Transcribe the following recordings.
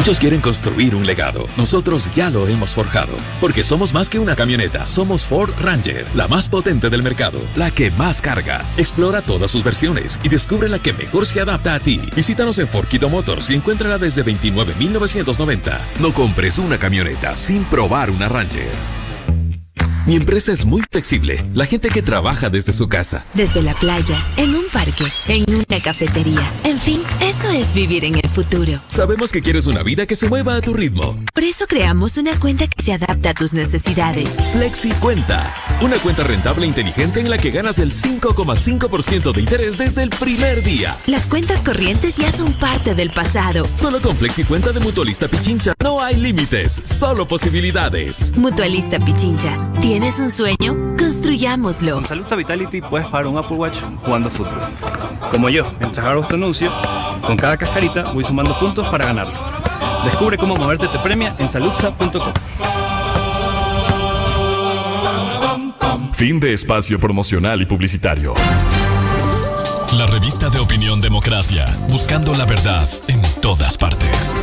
Muchos quieren construir un legado. Nosotros ya lo hemos forjado. Porque somos más que una camioneta. Somos Ford Ranger, la más potente del mercado, la que más carga. Explora todas sus versiones y descubre la que mejor se adapta a ti. Visítanos en Ford Quito Motors y encuéntrala desde $29,990. No compres una camioneta sin probar una Ranger. Mi empresa es muy flexible. La gente que trabaja desde su casa. Desde la playa, en un parque, en una cafetería. En fin, eso es vivir en el futuro. Sabemos que quieres una vida que se mueva a tu ritmo. Por eso creamos una cuenta que se adapta a tus necesidades. Flexi Cuenta. Una cuenta rentable e inteligente en la que ganas el 5,5% de interés desde el primer día. Las cuentas corrientes ya son parte del pasado. Solo con Flexi Cuenta de Mutualista Pichincha no hay límites, solo posibilidades. Mutualista Pichincha. ¿Tienes un sueño? Construyámoslo. Con Saludza Vitality puedes pagar un Apple Watch jugando fútbol. Como yo, mientras hago este anuncio, con cada cascarita voy sumando puntos para ganarlo. Descubre cómo moverte te premia en saludza.com. Fin de espacio promocional y publicitario. La revista de opinión Democracia, buscando la verdad en todas partes.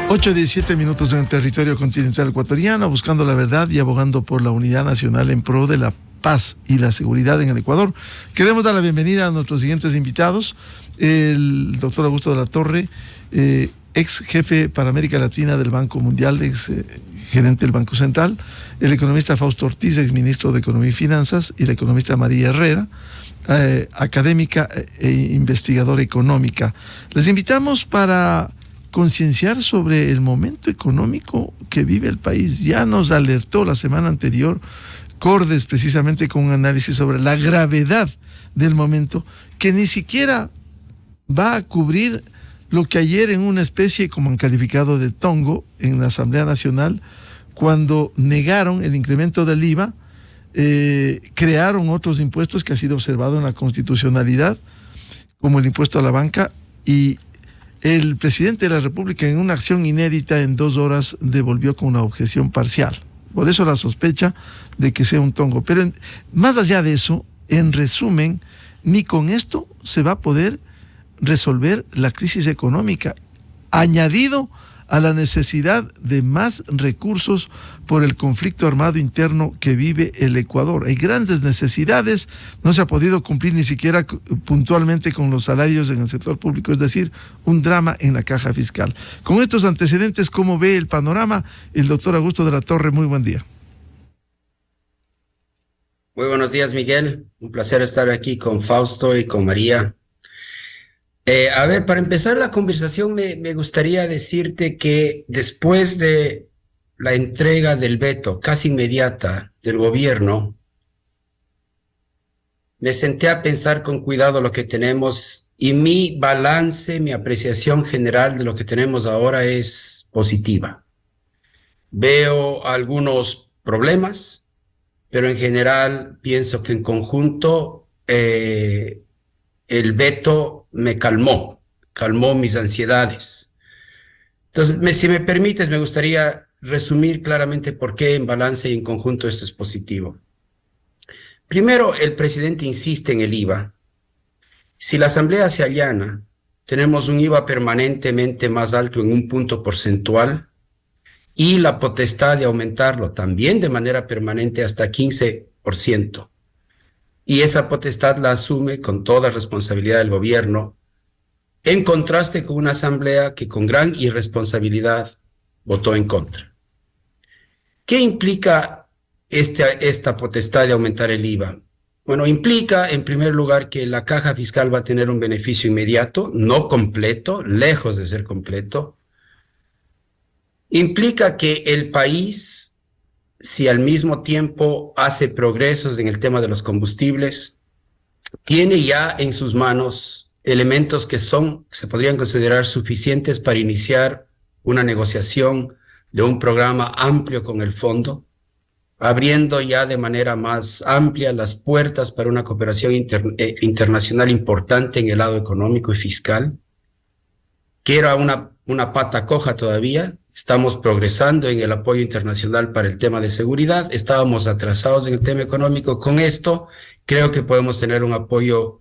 Ocho 17 minutos en el territorio continental ecuatoriano, buscando la verdad y abogando por la unidad nacional en pro de la paz y la seguridad en el Ecuador. Queremos dar la bienvenida a nuestros siguientes invitados: el doctor Augusto de la Torre, ex jefe para América Latina del Banco Mundial, ex gerente del Banco Central; el economista Fausto Ortiz, ex ministro de Economía y Finanzas; y la economista María Herrera, académica e investigadora económica. Les invitamos para concienciar sobre el momento económico que vive el país. Ya nos alertó la semana anterior Cordes, precisamente con un análisis sobre la gravedad del momento, que ni siquiera va a cubrir lo que ayer, en una especie, como han calificado, de tongo en la Asamblea Nacional, cuando negaron el incremento del IVA, crearon otros impuestos que ha sido observado en la constitucionalidad, como el impuesto a la banca, y el presidente de la República, en una acción inédita, en 2 horas devolvió con una objeción parcial. Por eso la sospecha de que sea un tongo. Pero más allá de eso, en resumen, ni con esto se va a poder resolver la crisis económica, añadido a la necesidad de más recursos por el conflicto armado interno que vive el Ecuador. Hay grandes necesidades, no se ha podido cumplir ni siquiera puntualmente con los salarios en el sector público, es decir, un drama en la caja fiscal. Con estos antecedentes, ¿cómo ve el panorama el doctor Augusto de la Torre? Muy buen día. Muy buenos días, Miguel. Un placer estar aquí con Fausto y con María. A ver, para empezar la conversación me gustaría decirte que después de la entrega del veto casi inmediata del gobierno, me senté a pensar con cuidado lo que tenemos, y mi balance, mi apreciación general de lo que tenemos ahora es positiva. Veo algunos problemas, pero en general pienso que en conjunto el veto me calmó mis ansiedades. Entonces, si me permites, me gustaría resumir claramente por qué en balance y en conjunto esto es positivo. Primero, el presidente insiste en el IVA. Si la Asamblea se allana, tenemos un IVA permanentemente más alto en un punto porcentual y la potestad de aumentarlo también de manera permanente hasta 15%. Y esa potestad la asume con toda responsabilidad el gobierno, en contraste con una asamblea que con gran irresponsabilidad votó en contra. ¿Qué implica esta potestad de aumentar el IVA? Bueno, implica en primer lugar que la caja fiscal va a tener un beneficio inmediato, no completo, lejos de ser completo. Implica que el país, si al mismo tiempo hace progresos en el tema de los combustibles, tiene ya en sus manos elementos que se podrían considerar suficientes para iniciar una negociación de un programa amplio con el fondo, abriendo ya de manera más amplia las puertas para una cooperación internacional importante en el lado económico y fiscal, que era una pata coja todavía, estamos progresando en el apoyo internacional para el tema de seguridad, estábamos atrasados en el tema económico. Con esto creo que podemos tener un apoyo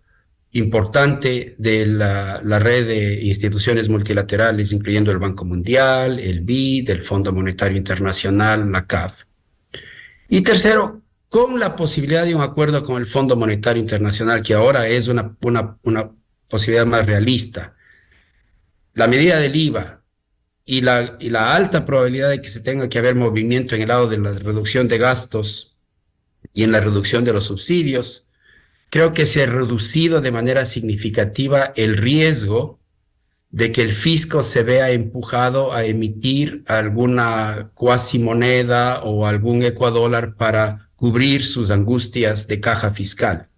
importante de la red de instituciones multilaterales, incluyendo el Banco Mundial, el BID, el Fondo Monetario Internacional, la CAF. Y tercero, con la posibilidad de un acuerdo con el Fondo Monetario Internacional, que ahora es una posibilidad más realista, la medida del IVA y la alta probabilidad de que se tenga que haber movimiento en el lado de la reducción de gastos y en la reducción de los subsidios, creo que se ha reducido de manera significativa el riesgo de que el fisco se vea empujado a emitir alguna cuasimoneda o algún ecuadólar para cubrir sus angustias de caja fiscal.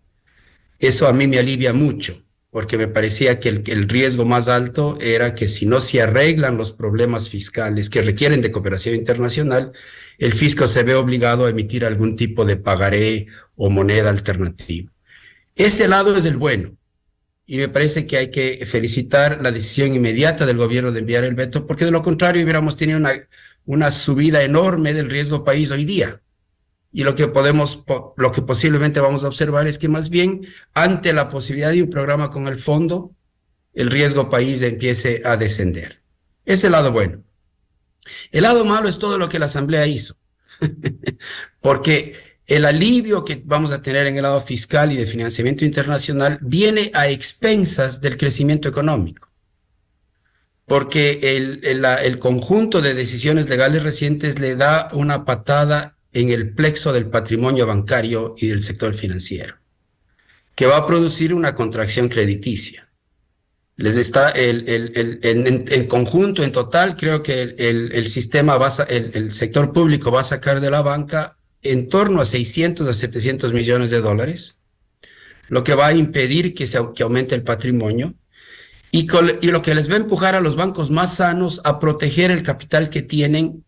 Eso a mí me alivia mucho, porque me parecía que el riesgo más alto era que si no se arreglan los problemas fiscales que requieren de cooperación internacional, el fisco se ve obligado a emitir algún tipo de pagaré o moneda alternativa. Ese lado es el bueno, y me parece que hay que felicitar la decisión inmediata del gobierno de enviar el veto, porque de lo contrario hubiéramos tenido una subida enorme del riesgo país hoy día. Y lo que posiblemente vamos a observar es que más bien, ante la posibilidad de un programa con el fondo, el riesgo país empiece a descender. Ese es el lado bueno. El lado malo es todo lo que la Asamblea hizo, porque el alivio que vamos a tener en el lado fiscal y de financiamiento internacional viene a expensas del crecimiento económico, porque el conjunto de decisiones legales recientes le da una patada en el plexo del patrimonio bancario y del sector financiero, que va a producir una contracción crediticia. En conjunto, en total, creo que el sector público va a sacar de la banca en torno a 600 a 700 millones de dólares, lo que va a impedir que aumente el patrimonio y lo que les va a empujar a los bancos más sanos a proteger el capital que tienen,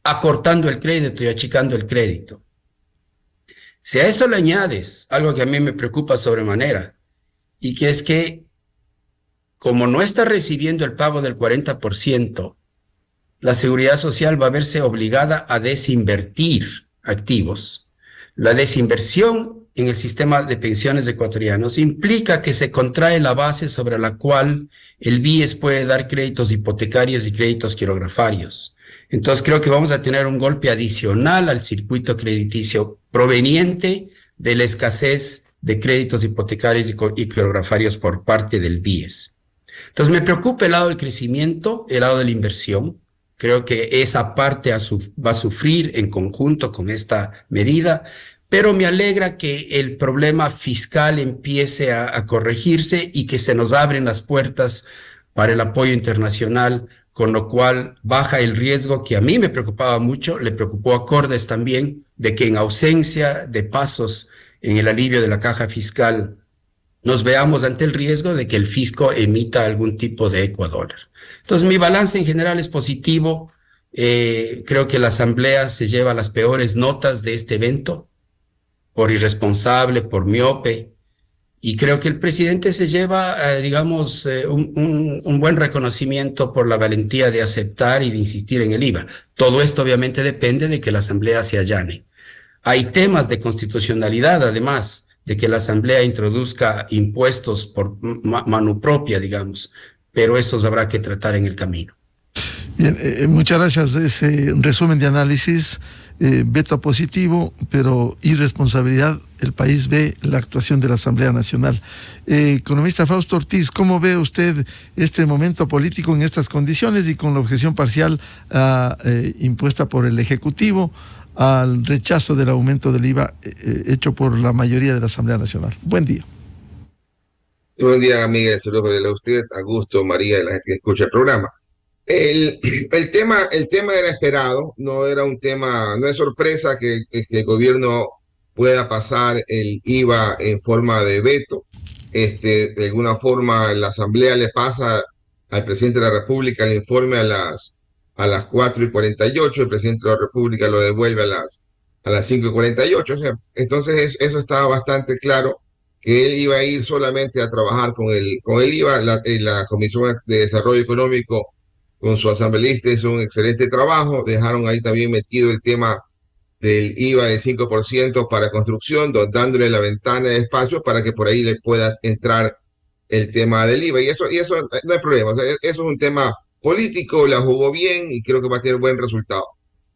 acortando el crédito y achicando el crédito. Si a eso le añades algo que a mí me preocupa sobremanera, y que es que como no está recibiendo el pago del 40%, la Seguridad Social va a verse obligada a desinvertir activos. La desinversión en el sistema de pensiones ecuatorianos implica que se contrae la base sobre la cual el BIES puede dar créditos hipotecarios y créditos quirografarios. Entonces creo que vamos a tener un golpe adicional al circuito crediticio proveniente de la escasez de créditos hipotecarios y quirografarios por parte del BIES. Entonces me preocupa el lado del crecimiento, el lado de la inversión. Creo que esa parte va a sufrir en conjunto con esta medida, pero me alegra que el problema fiscal empiece a corregirse y que se nos abren las puertas para el apoyo internacional, con lo cual baja el riesgo que a mí me preocupaba mucho, le preocupó a Cordes también, de que en ausencia de pasos en el alivio de la caja fiscal nos veamos ante el riesgo de que el fisco emita algún tipo de ecuadólar. Entonces, mi balance en general es positivo. Creo que la Asamblea se lleva las peores notas de este evento, por irresponsable, por miope, y creo que el presidente se lleva, un buen reconocimiento por la valentía de aceptar y de insistir en el IVA. Todo esto obviamente depende de que la Asamblea se allane. Hay temas de constitucionalidad, además de que la Asamblea introduzca impuestos por mano propia, digamos, pero esos habrá que tratar en el camino. Bien, muchas gracias. Ese resumen de análisis, veto positivo, pero irresponsabilidad. El país ve la actuación de la Asamblea Nacional. Economista Fausto Ortiz, ¿cómo ve usted este momento político en estas condiciones y con la objeción parcial impuesta por el Ejecutivo al rechazo del aumento del IVA hecho por la mayoría de la Asamblea Nacional? Buen día. Buen día, Miguel. Saludos a usted, Augusto, María y la gente que escucha el programa. El tema era esperado, no era un tema, no es sorpresa que el gobierno pueda pasar el IVA en forma de veto. De alguna forma la Asamblea le pasa al presidente de la República el informe a las 4:48, el presidente de la República lo devuelve a las 5:48, o sea, entonces eso estaba bastante claro, que él iba a ir solamente a trabajar con el IVA. La Comisión de Desarrollo Económico con su asambleísta hizo un excelente trabajo. Dejaron ahí también metido el tema del IVA del 5% para construcción, dándole la ventana de espacio para que por ahí le pueda entrar el tema del IVA. Y eso no hay problema. O sea, eso es un tema político, la jugó bien y creo que va a tener buen resultado.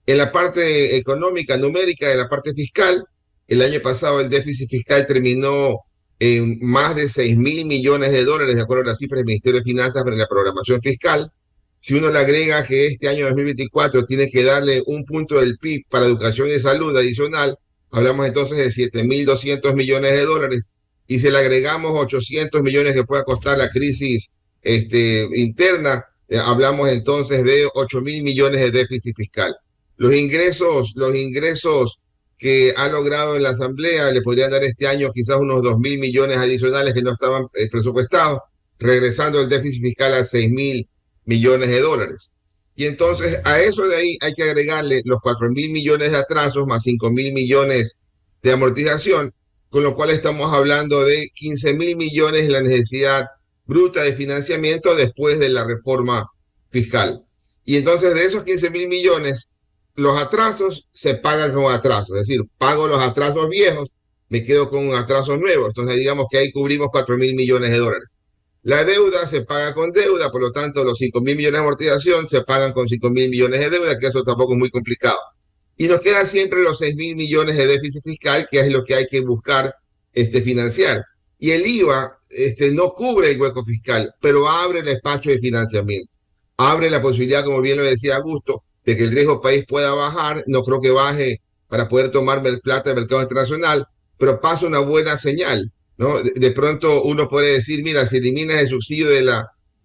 En la parte económica, numérica, en la parte fiscal, el año pasado el déficit fiscal terminó en más de 6.000 millones de dólares, de acuerdo a las cifras del Ministerio de Finanzas para la programación fiscal. Si uno le agrega que este año 2024 tiene que darle un punto del PIB para educación y salud adicional, hablamos entonces de 7.200 millones de dólares. Y si le agregamos 800 millones que pueda costar la crisis interna, hablamos entonces de 8.000 millones de déficit fiscal. Los ingresos que ha logrado en la Asamblea le podrían dar este año quizás unos 2.000 millones adicionales que no estaban presupuestados, regresando el déficit fiscal a 6.000 millones de dólares. Y entonces a eso de ahí hay que agregarle los 4.000 millones de atrasos más 5.000 millones de amortización, con lo cual estamos hablando de 15.000 millones en la necesidad bruta de financiamiento después de la reforma fiscal. Y entonces de esos 15.000 millones, los atrasos se pagan con atrasos, es decir, pago los atrasos viejos, me quedo con atrasos nuevos. Entonces digamos que ahí cubrimos 4.000 millones de dólares. La deuda se paga con deuda, por lo tanto los 5.000 millones de amortización se pagan con 5.000 millones de deuda, que eso tampoco es muy complicado. Y nos queda siempre los 6.000 millones de déficit fiscal, que es lo que hay que buscar financiar. Y el IVA no cubre el hueco fiscal, pero abre el espacio de financiamiento. Abre la posibilidad, como bien lo decía Augusto, de que el riesgo país pueda bajar. No creo que baje para poder tomar plata del mercado internacional, pero pasa una buena señal, ¿no? De pronto uno puede decir, mira, si eliminas el subsidio de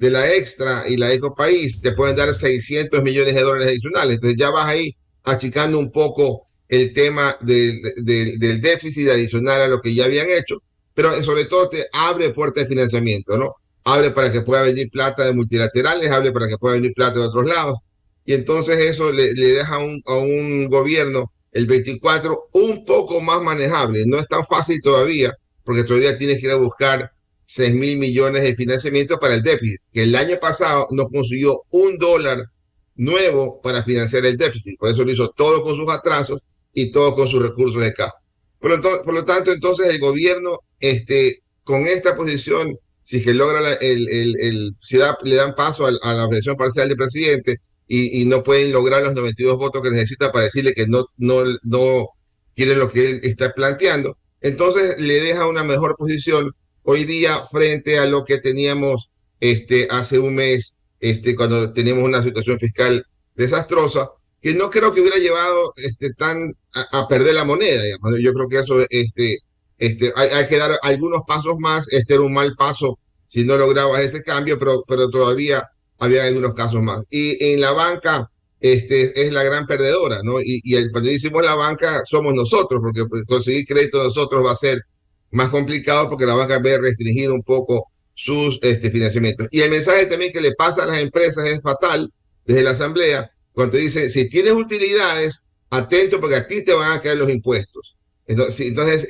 la extra y la eco país, te pueden dar 600 millones de dólares adicionales. Entonces ya vas ahí achicando un poco el tema del déficit adicional a lo que ya habían hecho, pero sobre todo te abre puertas de financiamiento, ¿no? Abre para que pueda venir plata de multilaterales, abre para que pueda venir plata de otros lados. Y entonces eso le deja a un gobierno, el 24, un poco más manejable. No es tan fácil todavía, porque todavía tienes que ir a buscar 6.000 millones de financiamiento para el déficit, que el año pasado no consiguió $1 nuevo para financiar el déficit. Por eso lo hizo todo con sus atrasos y todo con sus recursos de caja. Por lo tanto, entonces el gobierno, con esta posición, si es que logra le dan paso a la elección parcial del presidente, y no pueden lograr los 92 votos que necesita para decirle que no quieren lo que él está planteando, entonces le deja una mejor posición hoy día frente a lo que teníamos hace un mes, cuando teníamos una situación fiscal desastrosa, que no creo que hubiera llevado tan a perder la moneda, digamos. Yo creo que eso hay que dar algunos pasos más. Era un mal paso si no lograbas ese cambio, pero todavía había algunos casos más. Y en la banca es la gran perdedora, ¿no? Cuando decimos la banca, somos nosotros, porque pues, conseguir crédito nosotros va a ser más complicado porque la banca ve restringido un poco sus financiamientos. Y el mensaje también que le pasa a las empresas es fatal desde la Asamblea, cuando dice, si tienes utilidades, atento porque a ti te van a caer los impuestos. Entonces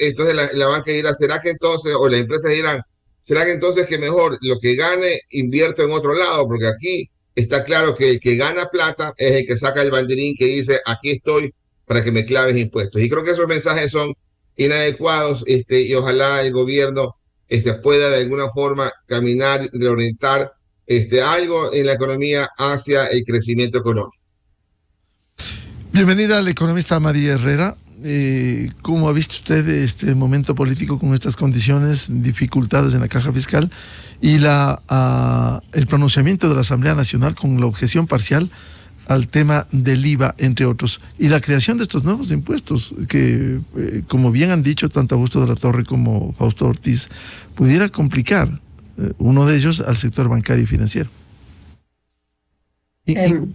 la banca dirá, ¿será que entonces, o las empresas dirán, ¿será que entonces que mejor lo que gane invierto en otro lado? Porque aquí está claro que el que gana plata es el que saca el banderín que dice, aquí estoy para que me claves impuestos. Y creo que esos mensajes son inadecuados, y ojalá el gobierno pueda de alguna forma caminar, reorientar algo en la economía hacia el crecimiento económico. Bienvenida al economista María Herrera. ¿Cómo ha visto usted este momento político con estas condiciones, dificultades en la caja fiscal y el pronunciamiento de la Asamblea Nacional con la objeción parcial al tema del IVA, entre otros, y la creación de estos nuevos impuestos que, como bien han dicho tanto Augusto de la Torre como Fausto Ortiz, pudiera complicar, uno de ellos, al sector bancario y financiero?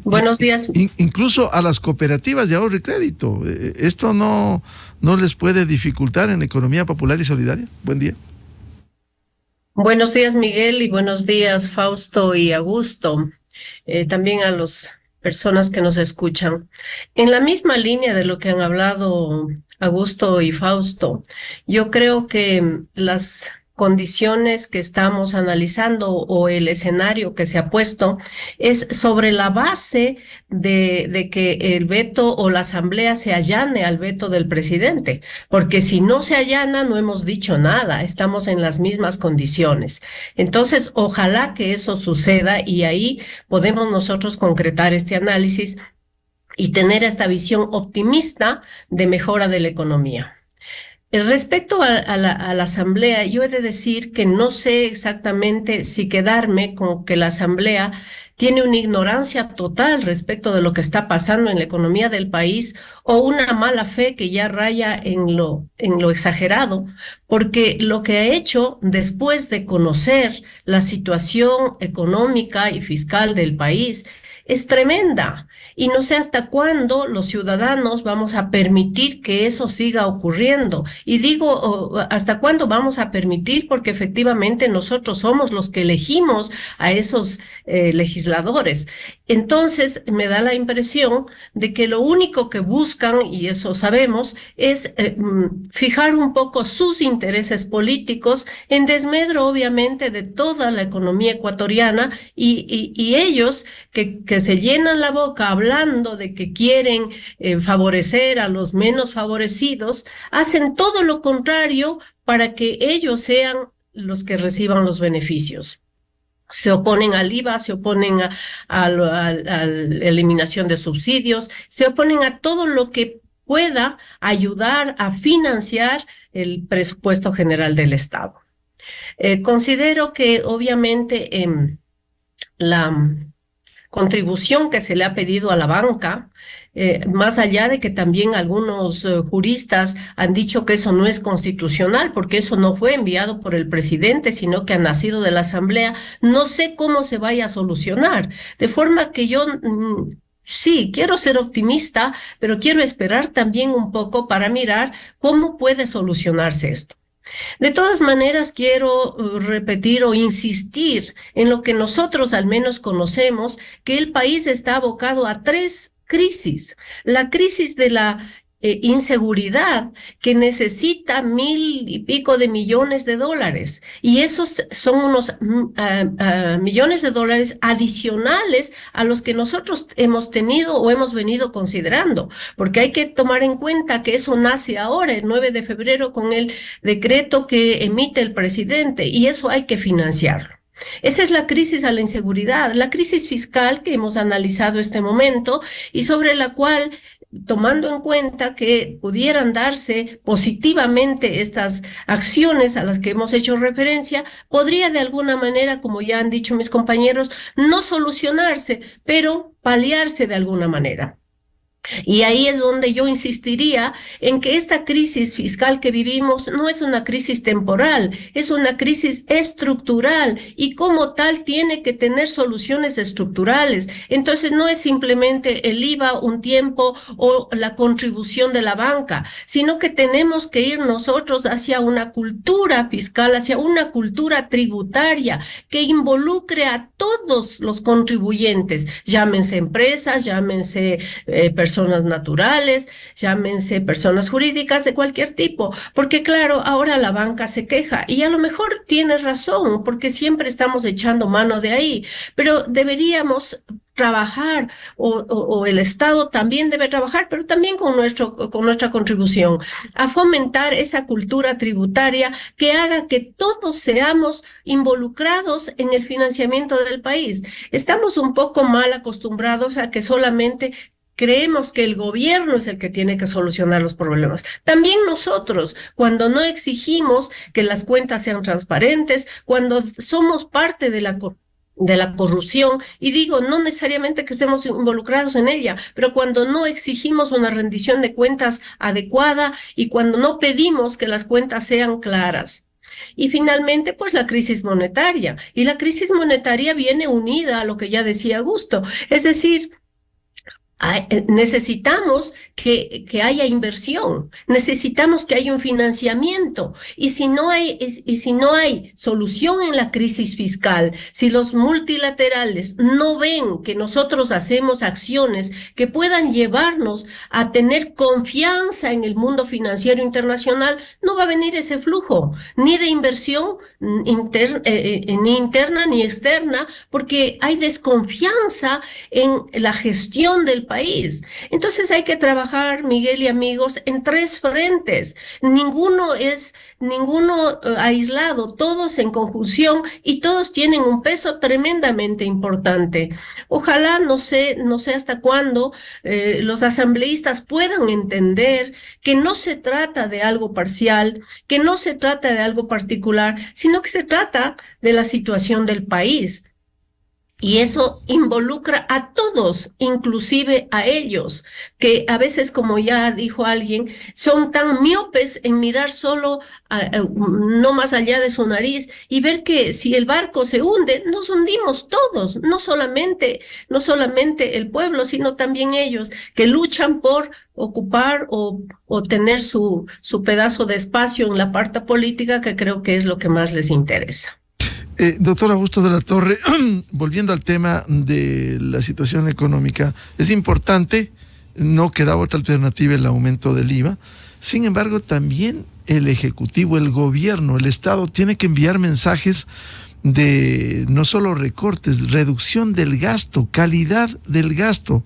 Buenos días. Incluso a las cooperativas de ahorro y crédito. ¿Esto no les puede dificultar en la economía popular y solidaria? Buen día. Buenos días, Miguel, y buenos días, Fausto y Augusto. También a las personas que nos escuchan. En la misma línea de lo que han hablado Augusto y Fausto, yo creo que las condiciones que estamos analizando o el escenario que se ha puesto es sobre la base de que el veto o la asamblea se allane al veto del presidente, porque si no se allana no hemos dicho nada, estamos en las mismas condiciones. Entonces, ojalá que eso suceda y ahí podemos nosotros concretar este análisis y tener esta visión optimista de mejora de la economía. Respecto a la asamblea, yo he de decir que no sé exactamente si quedarme con que la asamblea tiene una ignorancia total respecto de lo que está pasando en la economía del país o una mala fe que ya raya en lo exagerado, porque lo que ha hecho después de conocer la situación económica y fiscal del país es tremenda. Y no sé hasta cuándo los ciudadanos vamos a permitir que eso siga ocurriendo. Y digo, ¿hasta cuándo vamos a permitir? Porque efectivamente nosotros somos los que elegimos a esos legisladores. Entonces, me da la impresión de que lo único que buscan, y eso sabemos, es fijar un poco sus intereses políticos en desmedro, obviamente, de toda la economía ecuatoriana y ellos que se llenan la boca hablando de que quieren favorecer a los menos favorecidos, hacen todo lo contrario para que ellos sean los que reciban los beneficios. Se oponen al IVA, se oponen a la eliminación de subsidios, se oponen a todo lo que pueda ayudar a financiar el presupuesto general del Estado. Considero que obviamente la contribución que se le ha pedido a la banca, más allá de que también algunos juristas han dicho que eso no es constitucional, porque eso no fue enviado por el presidente, sino que ha nacido de la Asamblea, no sé cómo se vaya a solucionar. De forma que yo sí, quiero ser optimista, pero quiero esperar también un poco para mirar cómo puede solucionarse esto. De todas maneras, quiero repetir o insistir en lo que nosotros al menos conocemos, que el país está abocado a 3 crisis. La crisis de la inseguridad, que necesita 1,000 y pico de millones de dólares, y esos son unos millones de dólares adicionales a los que nosotros hemos tenido o hemos venido considerando, porque hay que tomar en cuenta que eso nace ahora, el 9 de febrero, con el decreto que emite el presidente, y eso hay que financiarlo. Esa es la crisis a la inseguridad, la crisis fiscal que hemos analizado este momento y sobre la cual, tomando en cuenta que pudieran darse positivamente estas acciones a las que hemos hecho referencia, podría de alguna manera, como ya han dicho mis compañeros, no solucionarse, pero paliarse de alguna manera. Y ahí es donde yo insistiría en que esta crisis fiscal que vivimos no es una crisis temporal, es una crisis estructural y como tal tiene que tener soluciones estructurales. Entonces no es simplemente el IVA un tiempo o la contribución de la banca, sino que tenemos que ir nosotros hacia una cultura fiscal, hacia una cultura tributaria que involucre a todos los contribuyentes, llámense empresas, llámense personas naturales, llámense personas jurídicas de cualquier tipo, porque claro, ahora la banca se queja y a lo mejor tiene razón, porque siempre estamos echando mano de ahí, pero deberíamos trabajar o el Estado también debe trabajar, pero también con nuestra contribución, a fomentar esa cultura tributaria que haga que todos seamos involucrados en el financiamiento del país. Estamos un poco mal acostumbrados a que solamente creemos que el gobierno es el que tiene que solucionar los problemas. También nosotros, cuando no exigimos que las cuentas sean transparentes, cuando somos parte de la corrupción, y digo, no necesariamente que estemos involucrados en ella, pero cuando no exigimos una rendición de cuentas adecuada y cuando no pedimos que las cuentas sean claras. Y finalmente, pues la crisis monetaria. Y la crisis monetaria viene unida a lo que ya decía Augusto, es decir, Necesitamos que haya inversión, necesitamos que haya un financiamiento, y si no hay solución en la crisis fiscal, si los multilaterales no ven que nosotros hacemos acciones que puedan llevarnos a tener confianza en el mundo financiero internacional, no va a venir ese flujo, ni de inversión ni interna ni externa, porque hay desconfianza en la gestión del país. Entonces hay que trabajar, Miguel y amigos, en 3 frentes. Ninguno aislado, todos en conjunción, y todos tienen un peso tremendamente importante. Ojalá, no sé hasta cuándo, los asambleístas puedan entender que no se trata de algo parcial, que no se trata de algo particular, sino que se trata de la situación del país. Y eso involucra a todos, inclusive a ellos, que a veces, como ya dijo alguien, son tan miopes en mirar solo no más allá de su nariz y ver que si el barco se hunde, nos hundimos todos, no solamente el pueblo, sino también ellos, que luchan por ocupar o tener su pedazo de espacio en la parte política, que creo que es lo que más les interesa. Doctor Augusto de la Torre, volviendo al tema de la situación económica, es importante, no quedaba otra alternativa el aumento del IVA. Sin embargo, también el Ejecutivo, el gobierno, el Estado tiene que enviar mensajes de no solo recortes, reducción del gasto, calidad del gasto.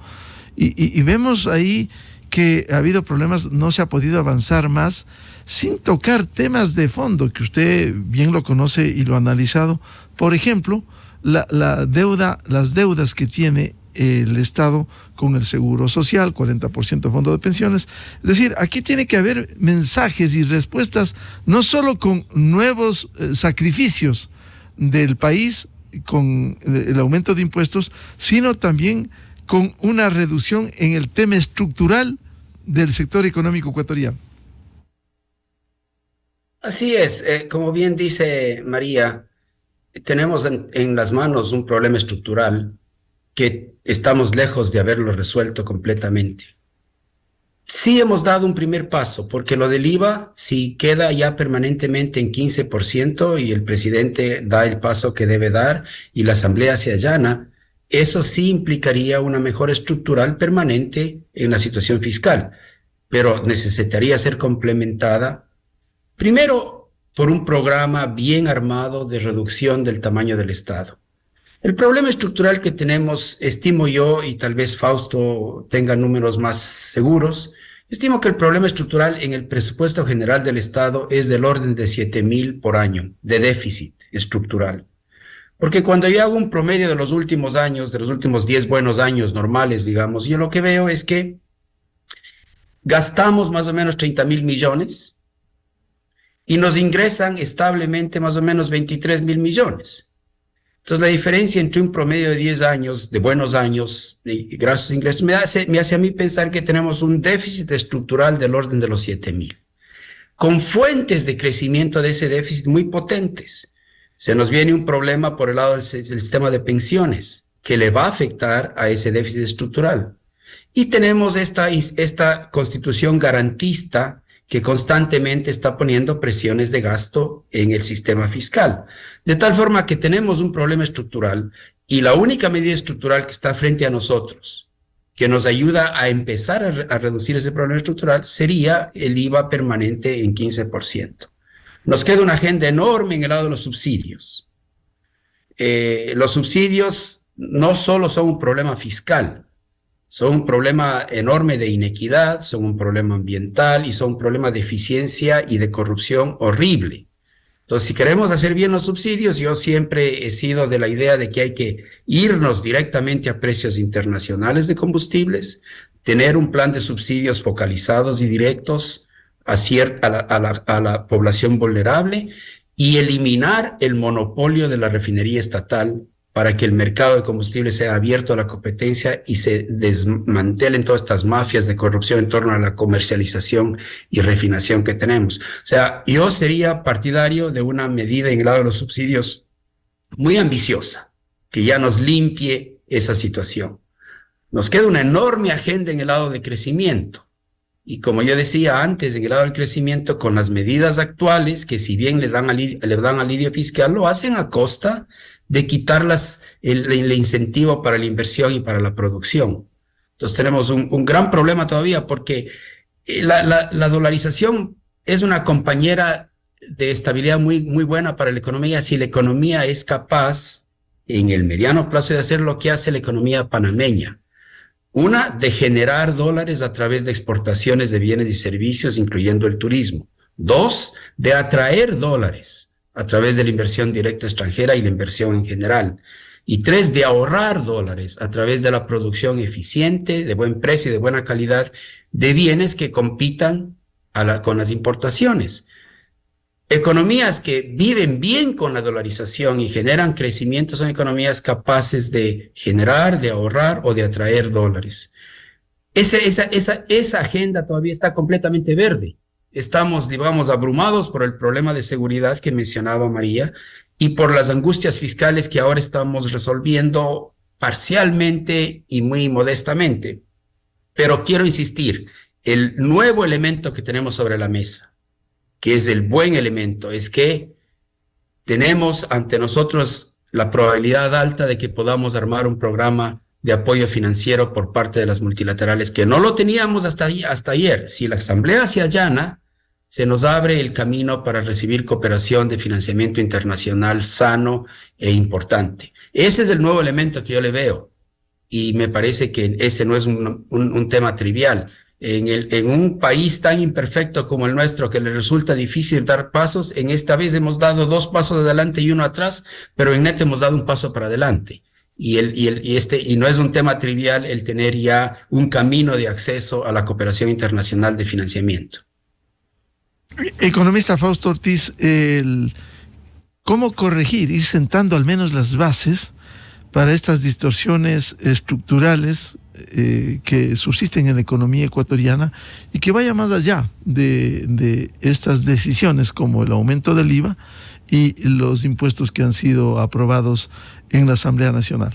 Y vemos ahí que ha habido problemas, no se ha podido avanzar más, sin tocar temas de fondo que usted bien lo conoce y lo ha analizado. Por ejemplo, las deudas que tiene el Estado con el Seguro Social, 40% fondo de pensiones. Es decir, aquí tiene que haber mensajes y respuestas, no solo con nuevos sacrificios del país, con el aumento de impuestos, sino también con una reducción en el tema estructural del sector económico ecuatoriano. Así es, como bien dice María, tenemos en las manos un problema estructural que estamos lejos de haberlo resuelto completamente. Sí hemos dado un primer paso, porque lo del IVA, si queda ya permanentemente en 15% y el presidente da el paso que debe dar y la Asamblea se allana, eso sí implicaría una mejora estructural permanente en la situación fiscal, pero necesitaría ser complementada primero por un programa bien armado de reducción del tamaño del Estado. El problema estructural que tenemos, estimo yo, y tal vez Fausto tenga números más seguros, estimo que el problema estructural en el presupuesto general del Estado es del orden de 7,000 por año de déficit estructural. Porque cuando yo hago un promedio de los últimos años, de los últimos 10 buenos años normales, digamos, yo lo que veo es que gastamos más o menos 30,000 millones y nos ingresan establemente más o menos 23,000 millones. Entonces la diferencia entre un promedio de 10 años, de buenos años, y gracias a ingresos, me hace a mí pensar que tenemos un déficit estructural del orden de los 7,000, con fuentes de crecimiento de ese déficit muy potentes. Se nos viene un problema por el lado del sistema de pensiones, que le va a afectar a ese déficit estructural. Y tenemos esta constitución garantista que constantemente está poniendo presiones de gasto en el sistema fiscal. De tal forma que tenemos un problema estructural y la única medida estructural que está frente a nosotros, que nos ayuda a empezar a reducir ese problema estructural, sería el IVA permanente en 15%. Nos queda una agenda enorme en el lado de los subsidios. Los subsidios no solo son un problema fiscal, son un problema enorme de inequidad, son un problema ambiental y son un problema de eficiencia y de corrupción horrible. Entonces, si queremos hacer bien los subsidios, yo siempre he sido de la idea de que hay que irnos directamente a precios internacionales de combustibles, tener un plan de subsidios focalizados y directos a la población vulnerable y eliminar el monopolio de la refinería estatal para que el mercado de combustible sea abierto a la competencia y se desmantelen todas estas mafias de corrupción en torno a la comercialización y refinación que tenemos. O sea, yo sería partidario de una medida en el lado de los subsidios muy ambiciosa, que ya nos limpie esa situación. Nos queda una enorme agenda en el lado de crecimiento. Y como yo decía antes, en el lado del crecimiento, con las medidas actuales, que si bien le dan alivio fiscal, lo hacen a costa de quitar el incentivo para la inversión y para la producción. Entonces tenemos un gran problema todavía, porque la dolarización es una compañera de estabilidad muy, muy buena para la economía si la economía es capaz, en el mediano plazo, de hacer lo que hace la economía panameña. Una, de generar dólares a través de exportaciones de bienes y servicios, incluyendo el turismo. Dos, de atraer dólares a través de la inversión directa extranjera y la inversión en general. Y tres, de ahorrar dólares a través de la producción eficiente, de buen precio y de buena calidad, de bienes que compitan con las importaciones. Economías que viven bien con la dolarización y generan crecimiento son economías capaces de generar, de ahorrar o de atraer dólares. Esa agenda todavía está completamente verde. Estamos, digamos, abrumados por el problema de seguridad que mencionaba María y por las angustias fiscales que ahora estamos resolviendo parcialmente y muy modestamente. Pero quiero insistir, el nuevo elemento que tenemos sobre la mesa, que es el buen elemento, es que tenemos ante nosotros la probabilidad alta de que podamos armar un programa de apoyo financiero por parte de las multilaterales, que no lo teníamos hasta ayer. Si la Asamblea se allana, se nos abre el camino para recibir cooperación de financiamiento internacional sano e importante. Ese es el nuevo elemento que yo le veo, y me parece que ese no es un tema trivial. En un país tan imperfecto como el nuestro, que le resulta difícil dar pasos, en esta vez hemos dado 2 pasos adelante y 1 atrás, pero en neto hemos dado un paso para adelante. Y no es un tema trivial el tener ya un camino de acceso a la cooperación internacional de financiamiento. Economista Fausto Ortiz, ¿cómo corregir, ir sentando al menos las bases para estas distorsiones estructurales que subsisten en la economía ecuatoriana y que vaya más allá de estas decisiones como el aumento del IVA y los impuestos que han sido aprobados en la Asamblea Nacional?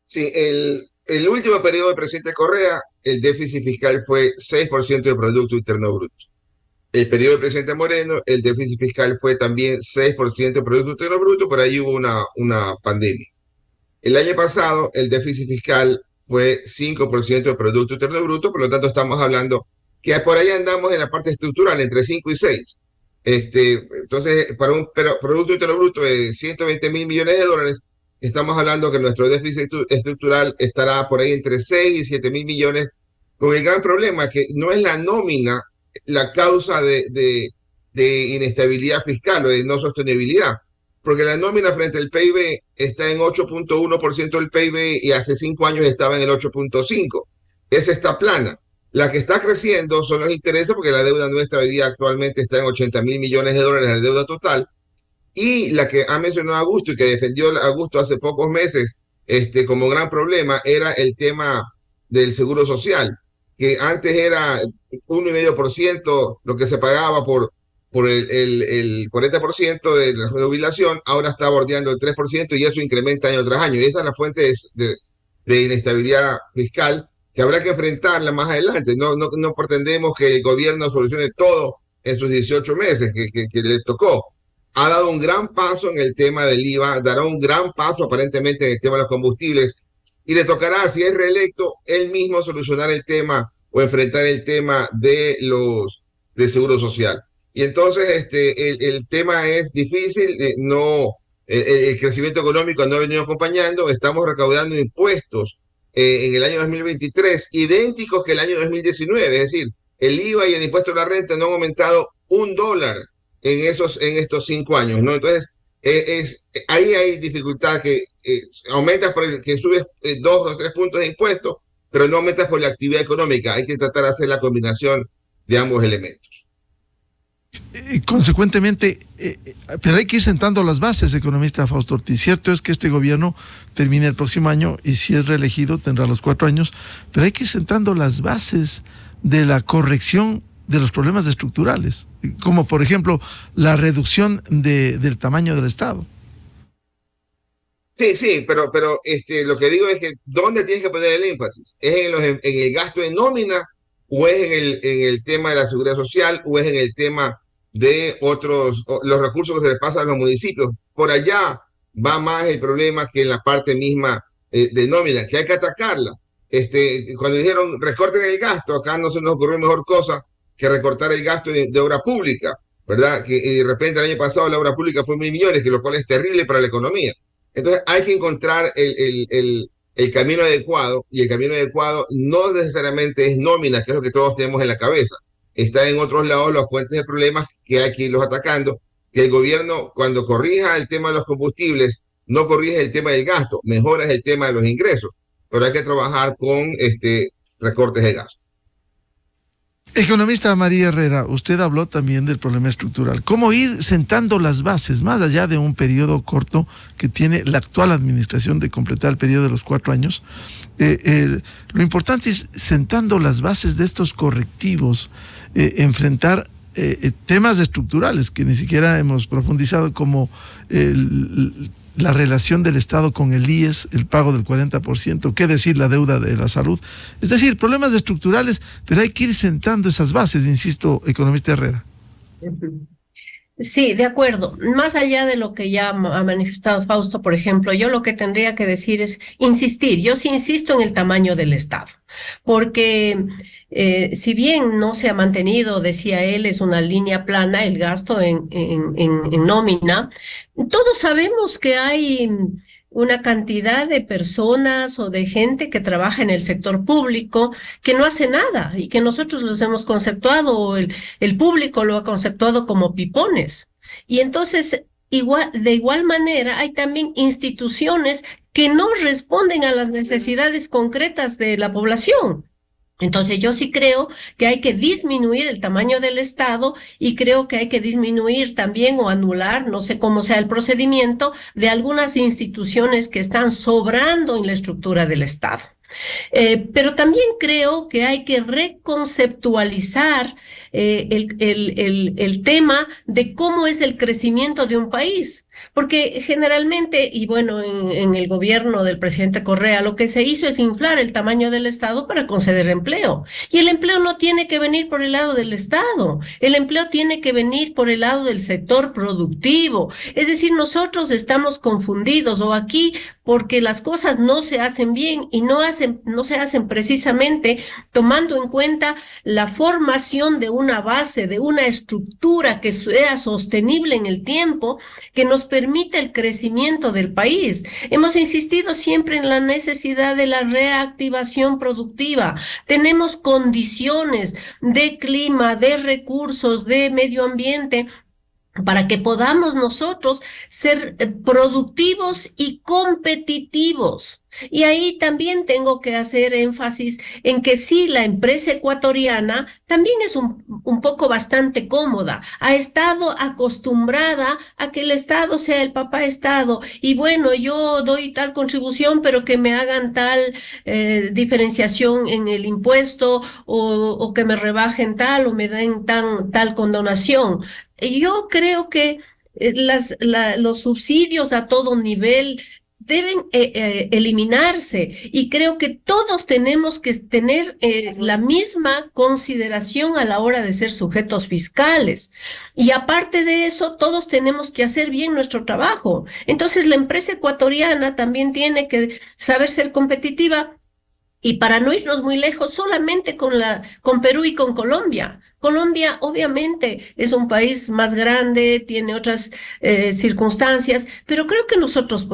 Sí, el último periodo del presidente Correa, el déficit fiscal fue 6% del Producto Interno Bruto. El periodo del presidente Moreno, el déficit fiscal fue también 6% del Producto Interno Bruto, pero ahí hubo una pandemia. El año pasado, el déficit fiscal fue 5% del Producto Interno Bruto, por lo tanto estamos hablando que por ahí andamos en la parte estructural, entre 5 y 6. Entonces, para un Producto Interno Bruto de 120.000 millones de dólares, estamos hablando que nuestro déficit estructural estará por ahí entre 6 y 7.000 millones, con el gran problema que no es la nómina la causa de inestabilidad fiscal o de no sostenibilidad, porque la nómina frente al PIB está en 8.1% del PIB y hace 5 años estaba en el 8.5%. Esa está plana. La que está creciendo son los intereses, porque la deuda nuestra hoy día actualmente está en 80.000 millones de dólares de deuda total. Y la que ha mencionado Augusto y que defendió Augusto hace pocos meses como gran problema era el tema del seguro social, que antes era 1,5% lo que se pagaba por el 40% de la jubilación, ahora está bordeando el 3% y eso incrementa año tras año. Y esa es la fuente de inestabilidad fiscal que habrá que enfrentarla más adelante. No pretendemos que el gobierno solucione todo en sus 18 meses que le tocó. Ha dado un gran paso en el tema del IVA, dará un gran paso aparentemente en el tema de los combustibles, y le tocará, si es reelecto, él mismo solucionar el tema o enfrentar el tema de seguro social. Y entonces el tema es difícil, el crecimiento económico no ha venido acompañando, estamos recaudando impuestos en el año 2023 idénticos que el año 2019, es decir, el IVA y el impuesto a la renta no han aumentado $1 en estos 5 años, ¿no? Entonces, ahí hay dificultad que aumentas que subes 2 o 3 puntos de impuestos, pero no aumentas por la actividad económica. Hay que tratar de hacer la combinación de ambos elementos. Consecuentemente, pero hay que ir sentando las bases, economista Fausto Ortiz. Cierto es que este gobierno termina el próximo año y si es reelegido tendrá los 4 años, pero hay que ir sentando las bases de la corrección de los problemas estructurales, como por ejemplo la reducción del tamaño del Estado. Sí, pero lo que digo es que ¿dónde tienes que poner el énfasis? ¿Es en el gasto de nómina o es en el tema de la seguridad social o es en el tema de los recursos que se le pasan a los municipios? Por allá va más el problema que en la parte misma de nómina, que hay que atacarla. Cuando dijeron recorten el gasto, acá no se nos ocurrió mejor cosa que recortar el gasto de obra pública, ¿verdad? Que de repente el año pasado la obra pública fue 1.000 millones, que lo cual es terrible para la economía. Entonces hay que encontrar el camino adecuado, y el camino adecuado no necesariamente es nómina, que es lo que todos tenemos en la cabeza. Está en otros lados las fuentes de problemas que hay que irlos atacando, que el gobierno cuando corrija el tema de los combustibles, no corrige el tema del gasto, mejora el tema de los ingresos, pero hay que trabajar con recortes de gasto. Economista María Herrera, usted habló también del problema estructural. ¿Cómo ir sentando las bases, más allá de un periodo corto que tiene la actual administración de completar el periodo de los 4 años? Lo importante es sentando las bases de estos correctivos, enfrentar temas estructurales que ni siquiera hemos profundizado, como la relación del Estado con el IES, el pago del 40%, qué decir la deuda de la salud. Es decir, problemas estructurales, pero hay que ir sentando esas bases, insisto, economista Herrera. Sí, de acuerdo. Más allá de lo que ya ha manifestado Fausto, por ejemplo, yo lo que tendría que decir es insistir. Yo sí insisto en el tamaño del Estado, porque si bien no se ha mantenido, decía él, es una línea plana el gasto en nómina, todos sabemos que hay una cantidad de personas o de gente que trabaja en el sector público que no hace nada y que nosotros los hemos conceptuado, o el público lo ha conceptuado como pipones. Y entonces, de igual manera, hay también instituciones que no responden a las necesidades concretas de la población. Entonces yo sí creo que hay que disminuir el tamaño del Estado, y creo que hay que disminuir también o anular, no sé cómo sea el procedimiento, de algunas instituciones que están sobrando en la estructura del Estado. Pero también creo que hay que reconceptualizar el tema de cómo es el crecimiento de un país. Porque generalmente, y bueno, en el gobierno del presidente Correa, lo que se hizo es inflar el tamaño del Estado para conceder empleo. Y el empleo no tiene que venir por el lado del Estado, el empleo tiene que venir por el lado del sector productivo. Es decir, nosotros estamos confundidos, o aquí, porque las cosas no se hacen bien y no se hacen precisamente tomando en cuenta la formación de una base, de una estructura que sea sostenible en el tiempo, que nos permita el crecimiento del país. Hemos insistido siempre en la necesidad de la reactivación productiva. Tenemos condiciones de clima, de recursos, de medio ambiente, para que podamos nosotros ser productivos y competitivos. Y ahí también tengo que hacer énfasis en que sí, la empresa ecuatoriana también es un poco bastante cómoda. Ha estado acostumbrada a que el Estado sea el papá Estado. Y bueno, yo doy tal contribución, pero que me hagan tal diferenciación en el impuesto, o que me rebajen tal, o me den tal condonación. Yo creo que los subsidios a todo nivel deben eliminarse, y creo que todos tenemos que tener la misma consideración a la hora de ser sujetos fiscales. Y aparte de eso, todos tenemos que hacer bien nuestro trabajo. Entonces, la empresa ecuatoriana también tiene que saber ser competitiva. Y para no irnos muy lejos, solamente con Perú y con Colombia. Colombia obviamente es un país más grande, tiene otras circunstancias, pero creo que nosotros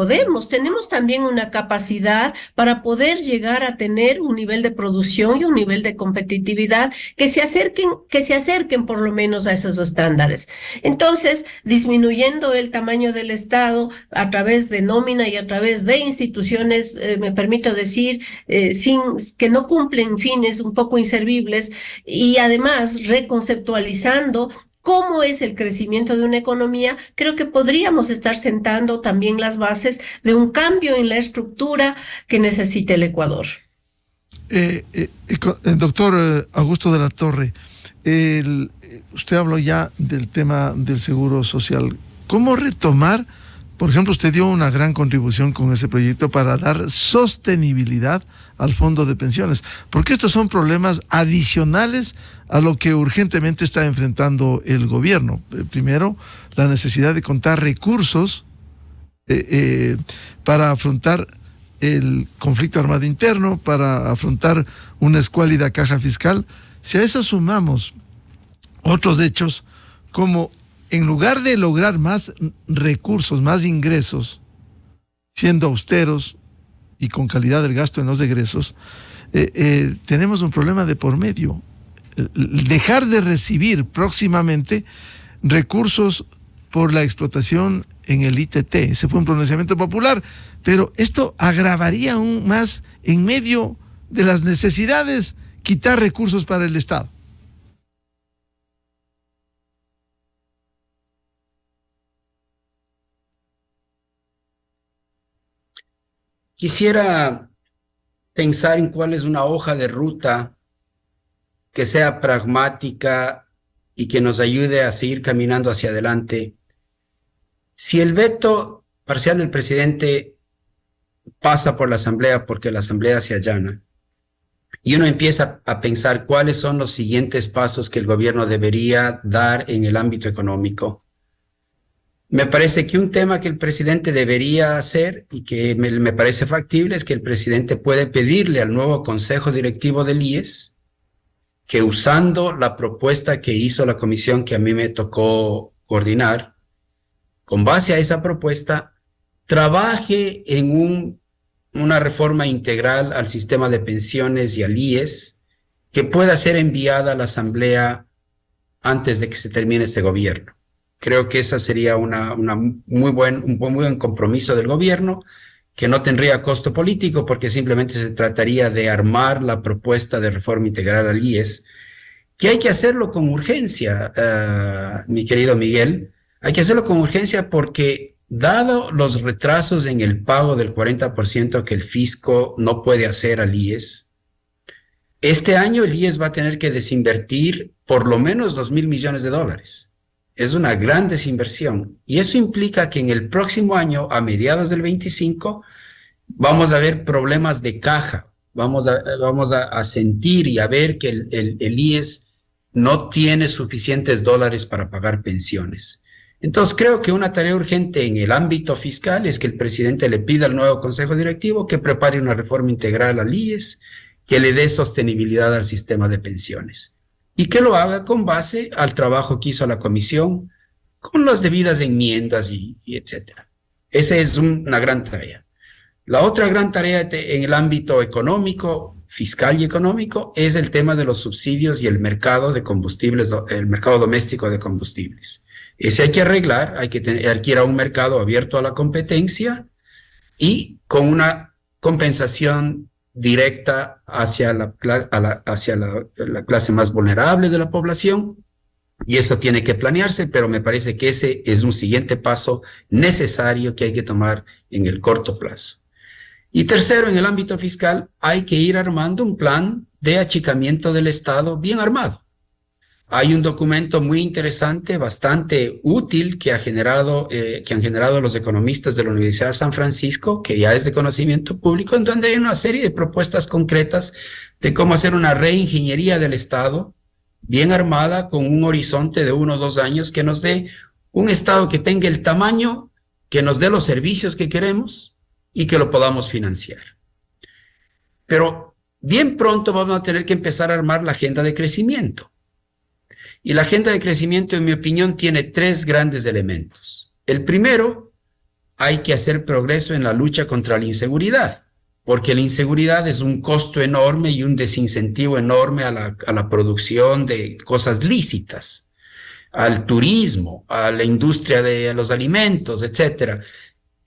tenemos también una capacidad para poder llegar a tener un nivel de producción y un nivel de competitividad que se acerquen por lo menos a esos estándares. Entonces, disminuyendo el tamaño del Estado a través de nómina y a través de instituciones, me permito decir, que no cumplen fines un poco inservibles, y además reconceptualizando cómo es el crecimiento de una economía, creo que podríamos estar sentando también las bases de un cambio en la estructura que necesita el Ecuador. Doctor Augusto de la Torre, usted habló ya del tema del seguro social. ¿Cómo retomar, por ejemplo, usted dio una gran contribución con ese proyecto para dar sostenibilidad al fondo de pensiones, porque estos son problemas adicionales a lo que urgentemente está enfrentando el gobierno. Primero, la necesidad de contar recursos para afrontar el conflicto armado interno, para afrontar una escuálida caja fiscal. Si a eso sumamos otros hechos, como en lugar de lograr más recursos, más ingresos, siendo austeros y con calidad del gasto en los egresos, tenemos un problema de por medio. Dejar de recibir próximamente recursos por la explotación en el ITT. Ese fue un pronunciamiento popular, pero esto agravaría aún más en medio de las necesidades quitar recursos para el Estado. Quisiera pensar en cuál es una hoja de ruta que sea pragmática y que nos ayude a seguir caminando hacia adelante. Si el veto parcial del presidente pasa por la Asamblea porque la Asamblea se allana, y uno empieza a pensar cuáles son los siguientes pasos que el gobierno debería dar en el ámbito económico, me parece que un tema que el presidente debería hacer y que me parece factible es que el presidente puede pedirle al nuevo consejo directivo del IES que, usando la propuesta que hizo la comisión que a mí me tocó coordinar, con base a esa propuesta, trabaje en una reforma integral al sistema de pensiones y al IES que pueda ser enviada a la Asamblea antes de que se termine este gobierno. Creo que esa sería un muy buen compromiso del gobierno, que no tendría costo político porque simplemente se trataría de armar la propuesta de reforma integral al IES, que hay que hacerlo con urgencia, mi querido Miguel. Hay que hacerlo con urgencia porque, dado los retrasos en el pago del 40% que el fisco no puede hacer al IES, este año el IES va a tener que desinvertir por lo menos $2,000 millones. Es una gran desinversión y eso implica que en el próximo año, a mediados del 25, vamos a ver problemas de caja. Vamos a sentir y a ver que el IES no tiene suficientes dólares para pagar pensiones. Entonces creo que una tarea urgente en el ámbito fiscal es que el presidente le pida al nuevo consejo directivo que prepare una reforma integral al IES, que le dé sostenibilidad al sistema de pensiones y que lo haga con base al trabajo que hizo la comisión, con las debidas enmiendas y etcétera. Esa es una gran tarea. La otra gran tarea en el ámbito económico, fiscal y económico, es el tema de los subsidios y el mercado de combustibles, el mercado doméstico de combustibles. Ese hay que arreglar, hay que ir a un mercado abierto a la competencia y con una compensación directa hacia la clase más vulnerable de la población, y eso tiene que planearse, pero me parece que ese es un siguiente paso necesario que hay que tomar en el corto plazo. Y tercero, en el ámbito fiscal, hay que ir armando un plan de achicamiento del Estado bien armado. Hay un documento muy interesante, bastante útil, que han generado los economistas de la Universidad de San Francisco, que ya es de conocimiento público, en donde hay una serie de propuestas concretas de cómo hacer una reingeniería del Estado bien armada, con un horizonte de 1 o 2 años, que nos dé un Estado que tenga el tamaño, que nos dé los servicios que queremos y que lo podamos financiar. Pero bien pronto vamos a tener que empezar a armar la agenda de crecimiento. Y la agenda de crecimiento, en mi opinión, tiene 3 grandes elementos. El primero, hay que hacer progreso en la lucha contra la inseguridad, porque la inseguridad es un costo enorme y un desincentivo enorme a la producción de cosas lícitas, al turismo, a la industria de los alimentos, etcétera.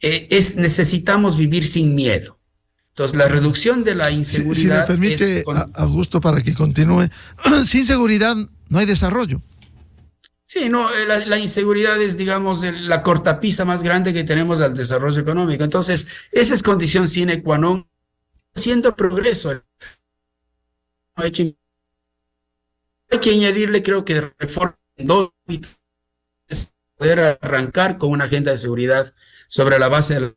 Necesitamos vivir sin miedo. Entonces, la reducción de la inseguridad... Si me permite, Augusto, para que continúe, sin seguridad no hay desarrollo. Sí, no, la inseguridad es, digamos, la cortapisa más grande que tenemos al desarrollo económico. Entonces, esa es condición sine qua non, haciendo progreso. Hay que añadirle, creo que reforma en 2 poder arrancar con una agenda de seguridad sobre la base de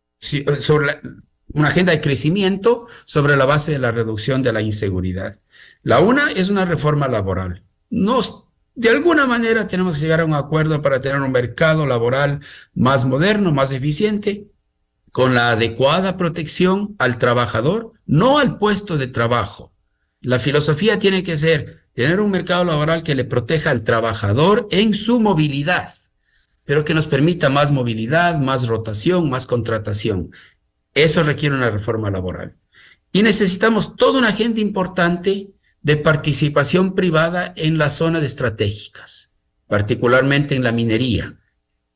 una agenda de crecimiento sobre la base de la reducción de la inseguridad. La una es una reforma laboral. De alguna manera tenemos que llegar a un acuerdo para tener un mercado laboral más moderno, más eficiente, con la adecuada protección al trabajador, no al puesto de trabajo. La filosofía tiene que ser tener un mercado laboral que le proteja al trabajador en su movilidad, pero que nos permita más movilidad, más rotación, más contratación. Eso requiere una reforma laboral. Y necesitamos toda una agenda importante de participación privada en las zonas estratégicas, particularmente en la minería,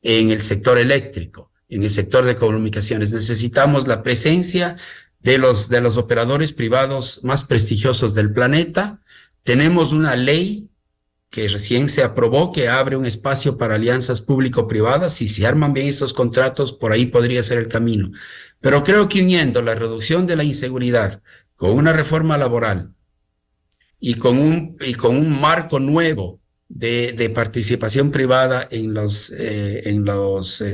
en el sector eléctrico, en el sector de comunicaciones. Necesitamos la presencia de los operadores privados más prestigiosos del planeta. Tenemos una ley que recién se aprobó que abre un espacio para alianzas público-privadas. Si se arman bien esos contratos, por ahí podría ser el camino. Pero creo que uniendo la reducción de la inseguridad con una reforma laboral y con un marco nuevo de participación privada en los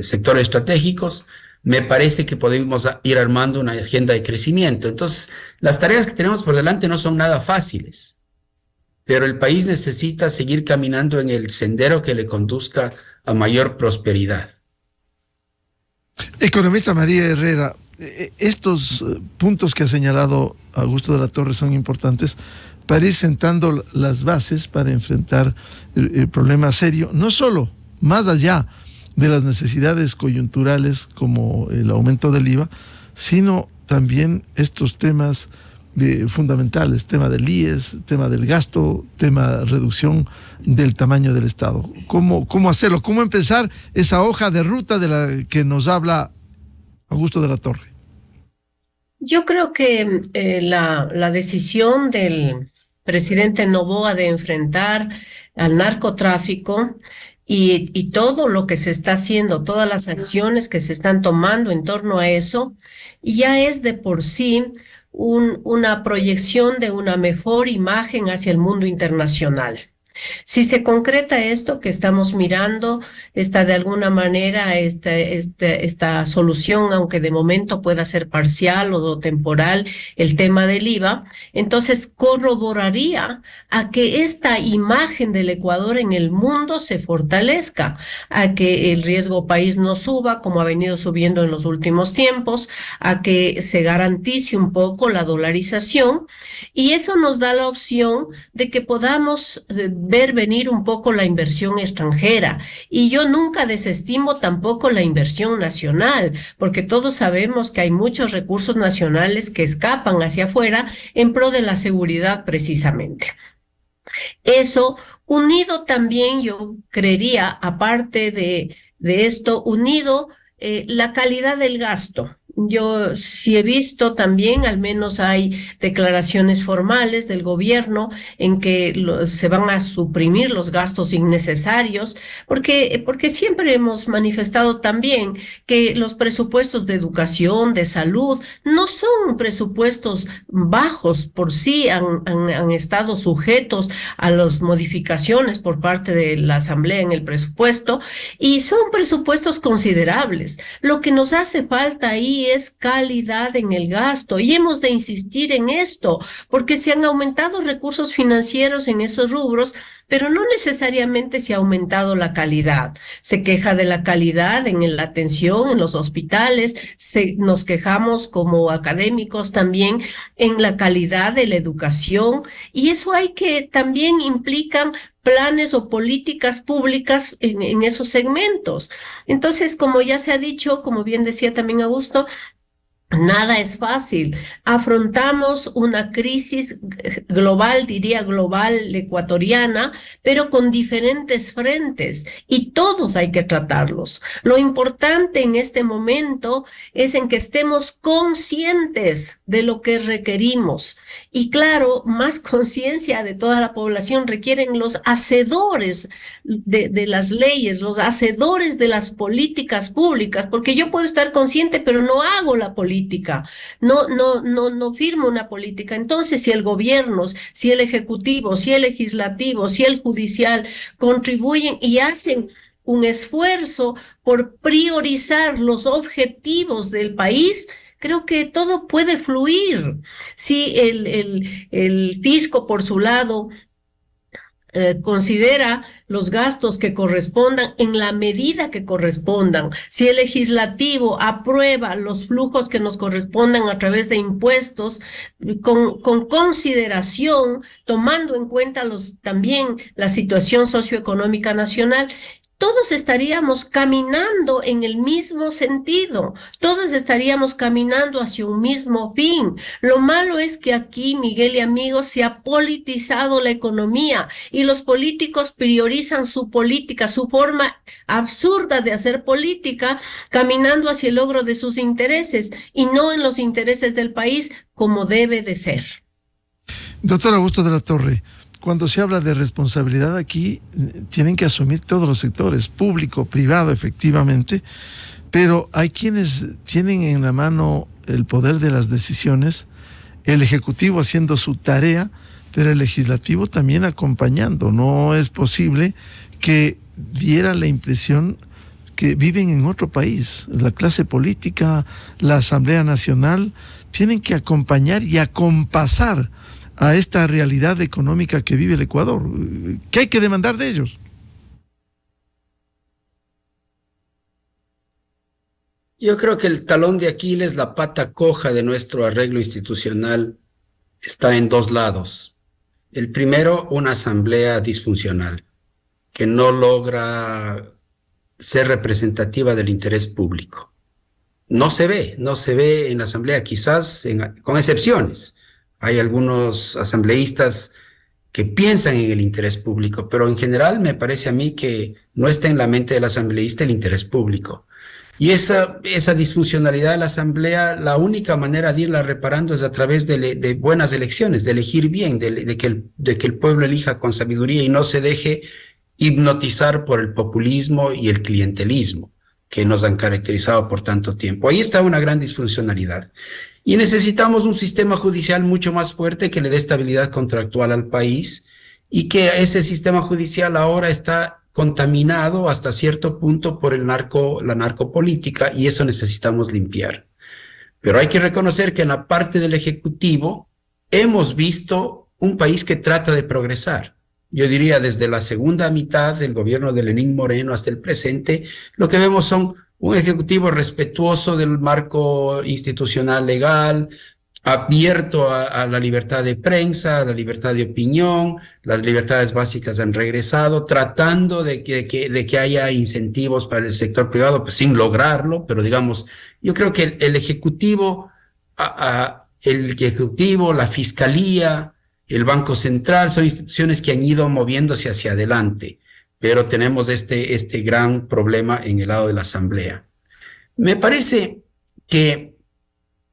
sectores estratégicos, me parece que podemos ir armando una agenda de crecimiento. Entonces, las tareas que tenemos por delante no son nada fáciles, pero el país necesita seguir caminando en el sendero que le conduzca a mayor prosperidad. Economista María Herrera, estos puntos que ha señalado Augusto de la Torre son importantes para ir sentando las bases para enfrentar el problema serio, no solo más allá de las necesidades coyunturales como el aumento del IVA, sino también estos temas fundamentales, tema del IES, tema del gasto, tema de reducción del tamaño del Estado. ¿Cómo hacerlo? ¿Cómo empezar esa hoja de ruta de la que nos habla Augusto de la Torre? Yo creo que la decisión del presidente Noboa de enfrentar al narcotráfico y todo lo que se está haciendo, todas las acciones que se están tomando en torno a eso, ya es de por sí una proyección de una mejor imagen hacia el mundo internacional. Si se concreta esto que estamos mirando, de alguna manera esta solución, aunque de momento pueda ser parcial o temporal, el tema del IVA, entonces corroboraría a que esta imagen del Ecuador en el mundo se fortalezca, a que el riesgo país no suba como ha venido subiendo en los últimos tiempos, a que se garantice un poco la dolarización, y eso nos da la opción de que podamos ver venir un poco la inversión extranjera. Y yo nunca desestimo tampoco la inversión nacional, porque todos sabemos que hay muchos recursos nacionales que escapan hacia afuera en pro de la seguridad precisamente. Eso, unido también, yo creería, aparte de esto, unido la calidad del gasto. Yo sí he visto también, al menos hay declaraciones formales del gobierno en que se van a suprimir los gastos innecesarios, porque siempre hemos manifestado también que los presupuestos de educación, de salud, no son presupuestos bajos por sí, han estado sujetos a las modificaciones por parte de la Asamblea en el presupuesto, y son presupuestos considerables. Lo que nos hace falta ahí es calidad en el gasto, y hemos de insistir en esto, porque se han aumentado recursos financieros en esos rubros, pero no necesariamente se ha aumentado la calidad. Se queja de la calidad en la atención en los hospitales, nos quejamos como académicos también en la calidad de la educación, y eso también implican planes o políticas públicas en esos segmentos. Entonces, como ya se ha dicho, como bien decía también Augusto, nada es fácil. Afrontamos una crisis global, diría global ecuatoriana, pero con diferentes frentes, y todos hay que tratarlos. Lo importante en este momento es en que estemos conscientes de lo que requerimos. Y claro, más conciencia de toda la población requieren los hacedores de las leyes, los hacedores de las políticas públicas, porque yo puedo estar consciente, pero no hago la política. No firmo una política. Entonces, si el gobierno, si el ejecutivo, si el legislativo, si el judicial contribuyen y hacen un esfuerzo por priorizar los objetivos del país, creo que todo puede fluir. Si el fisco, por su lado, considera los gastos que correspondan en la medida que correspondan. Si el legislativo aprueba los flujos que nos correspondan a través de impuestos, con consideración, tomando en cuenta también la situación socioeconómica nacional, todos estaríamos caminando en el mismo sentido, todos estaríamos caminando hacia un mismo fin. Lo malo es que aquí, Miguel y amigos, se ha politizado la economía y los políticos priorizan su política, su forma absurda de hacer política, caminando hacia el logro de sus intereses y no en los intereses del país como debe de ser. Doctor Augusto de la Torre, cuando se habla de responsabilidad aquí, tienen que asumir todos los sectores, público, privado, efectivamente, pero hay quienes tienen en la mano el poder de las decisiones, el Ejecutivo haciendo su tarea, pero el Legislativo también acompañando. No es posible que diera la impresión que viven en otro país. La clase política, la Asamblea Nacional, tienen que acompañar y acompasar a esta realidad económica que vive el Ecuador. ¿Qué hay que demandar de ellos? Yo creo que el talón de Aquiles, la pata coja de nuestro arreglo institucional, está en dos lados. El primero, una asamblea disfuncional, que no logra ser representativa del interés público. No se ve en la asamblea, quizás con excepciones. Hay algunos asambleístas que piensan en el interés público, pero en general me parece a mí que no está en la mente del asambleísta el interés público. Y esa disfuncionalidad de la asamblea, la única manera de irla reparando es a través de buenas elecciones, de elegir bien, de que el pueblo elija con sabiduría y no se deje hipnotizar por el populismo y el clientelismo que nos han caracterizado por tanto tiempo. Ahí está una gran disfuncionalidad. Y necesitamos un sistema judicial mucho más fuerte que le dé estabilidad contractual al país y que ese sistema judicial ahora está contaminado hasta cierto punto por la narcopolítica y eso necesitamos limpiar. Pero hay que reconocer que en la parte del Ejecutivo hemos visto un país que trata de progresar. Yo diría desde la segunda mitad del gobierno de Lenín Moreno hasta el presente, lo que vemos son un ejecutivo respetuoso del marco institucional legal, abierto a la libertad de prensa, a la libertad de opinión, las libertades básicas han regresado, tratando de que haya incentivos para el sector privado, pues sin lograrlo, pero digamos, yo creo que el Ejecutivo, la Fiscalía, el Banco Central, son instituciones que han ido moviéndose hacia adelante. Pero tenemos este gran problema en el lado de la Asamblea. Me parece que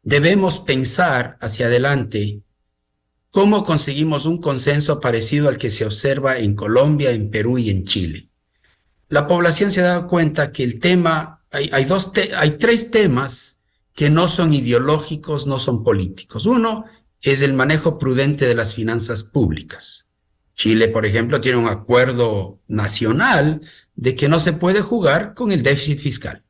debemos pensar hacia adelante cómo conseguimos un consenso parecido al que se observa en Colombia, en Perú y en Chile. La población se ha dado cuenta que el tema, hay tres temas que no son ideológicos, no son políticos. Uno es el manejo prudente de las finanzas públicas. Chile, por ejemplo, tiene un acuerdo nacional de que no se puede jugar con el déficit fiscal.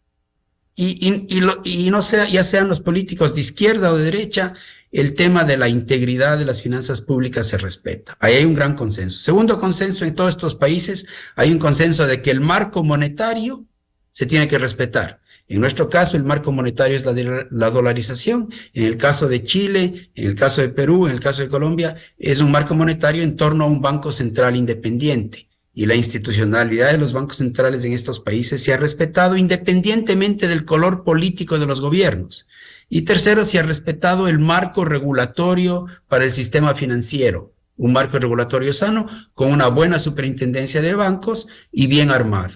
Y no sea, ya sean los políticos de izquierda o de derecha, el tema de la integridad de las finanzas públicas se respeta. Ahí hay un gran consenso. Segundo consenso, en todos estos países hay un consenso de que el marco monetario se tiene que respetar. En nuestro caso, el marco monetario es la dolarización. En el caso de Chile, en el caso de Perú, en el caso de Colombia, es un marco monetario en torno a un banco central independiente. Y la institucionalidad de los bancos centrales en estos países se ha respetado independientemente del color político de los gobiernos. Y tercero, se ha respetado el marco regulatorio para el sistema financiero. Un marco regulatorio sano, con una buena superintendencia de bancos y bien armado.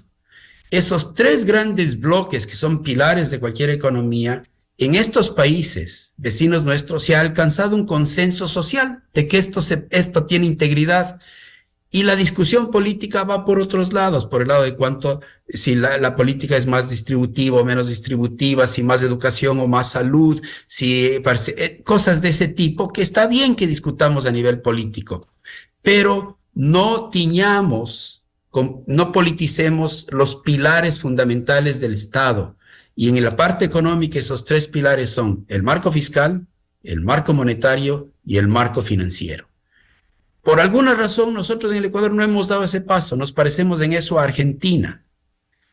Esos tres grandes bloques que son pilares de cualquier economía, en estos países vecinos nuestros se ha alcanzado un consenso social de que esto tiene integridad y la discusión política va por otros lados, por el lado de si la política es más distributiva o menos distributiva, si más educación o más salud, cosas de ese tipo que está bien que discutamos a nivel político, pero no tiñamos no politicemos los pilares fundamentales del Estado. Y en la parte económica esos 3 pilares son el marco fiscal, el marco monetario y el marco financiero. Por alguna razón nosotros en el Ecuador no hemos dado ese paso, nos parecemos en eso a Argentina.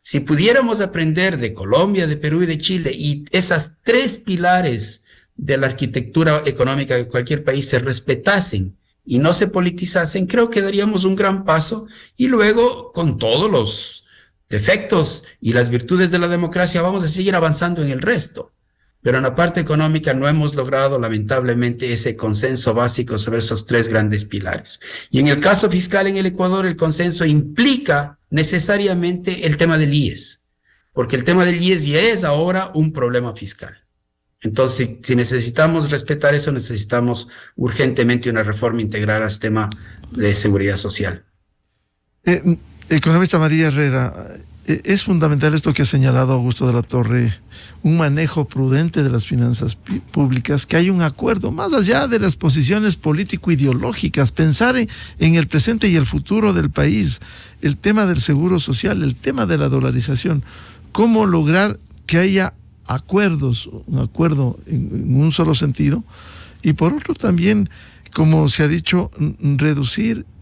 Si pudiéramos aprender de Colombia, de Perú y de Chile, y esas 3 pilares de la arquitectura económica de cualquier país se respetasen y no se politizasen, creo que daríamos un gran paso, y luego, con todos los defectos y las virtudes de la democracia, vamos a seguir avanzando en el resto. Pero en la parte económica no hemos logrado, lamentablemente, ese consenso básico sobre esos 3 grandes pilares. Y en el caso fiscal en el Ecuador, el consenso implica necesariamente el tema del IES, porque el tema del IES ya es ahora un problema fiscal. Entonces, si necesitamos respetar eso, necesitamos urgentemente una reforma integral al sistema de seguridad social. Economista María Herrera, es fundamental esto que ha señalado Augusto de la Torre, un manejo prudente de las finanzas públicas, que hay un acuerdo, más allá de las posiciones político-ideológicas, pensar en el presente y el futuro del país, el tema del seguro social, el tema de la dolarización, cómo lograr que haya acuerdos, un acuerdo en un solo sentido, y por otro también, como se ha dicho,